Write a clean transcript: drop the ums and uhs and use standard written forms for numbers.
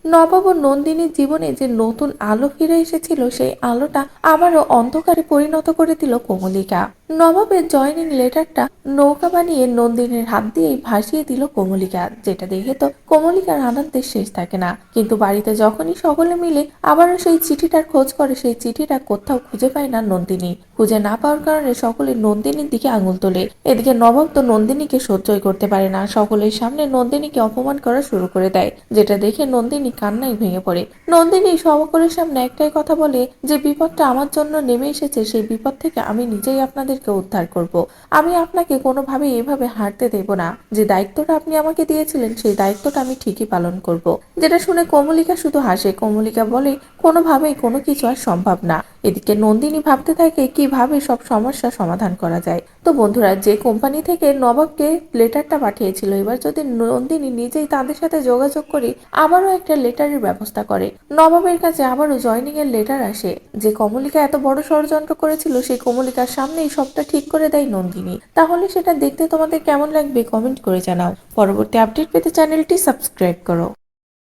নবাব ও নন্দিনীর জীবনে যে নতুন আলো ফিরে এসেছিল সেই আলোটা আবারও অন্ধকারে পরিণত করে দিল কমলিকা। নবাবের জয়নিং লেটারটা নৌকা বানিয়ে নন্দিনীর হাত দিয়েই ভাসিয়ে দিল কমলিকা, যেটা দেখে তো কমলিকার আনন্দের শেষ থাকে না। কিন্তু বাড়িতে যখনই সকলে মিলে আবারও সেই চিঠিটার খোঁজ করে, সেই চিঠিটা কোথাও খুঁজে পায় না নন্দিনী। খুঁজে না পাওয়ার কারণে সকলে নন্দিনীর দিকে আঙুল তোলে। এদিকে নবাব তো নন্দিনীকে সহ্যই করতে পারে না, সকলের সামনে নন্দিনীকে অপমান করা শুরু করে দেয়, যেটা দেখে নন্দিনী কান্নায় ভেঙে পড়ে। নন্দিনী সকলের সামনে একটাই কথা বলে যে বিপদটা আমার জন্য নেমে এসেছে, সেই বিপদ থেকে আমি নিজেই আপনাদেরকে উদ্ধার করব। আমি আপনাকে কোনোভাবেই এভাবে হারতে দেব না। যে দায়িত্বটা আপনি আমাকে দিয়েছিলেন সেই দায়িত্বটা আমি ঠিকই পালন করব। যেটা শুনে কমলিকা শুধু হাসে। কমলিকা বলে কোনোভাবেই কোনো কিছু আর সম্ভব না। এদিকে নন্দিনী ভাবতে থাকে কিভাবে সব সমস্যা সমাধান করা যায়। তো বন্ধুরা, যে কোম্পানি থেকে নবাবকে লেটারটা পাঠিয়েছিল, এবার যদি নন্দিনী নিজেই তাদের সাথে যোগাযোগ করে আবারও একটা লেটারের ব্যবস্থা করে, নবাবের কাছে আবারও জয়নিং এর লেটার আসে। যে কমলিকা এত বড় ষড়যন্ত্র করেছিল সেই কমলিকার সামনেই সবটা ঠিক করে দেয় নন্দিনী। তাহলে সেটা দেখতে তোমাদের কেমন লাগবে কমেন্ট করে জানাও। পরবর্তী আপডেট পেতে চ্যানেলটি সাবস্ক্রাইব করো।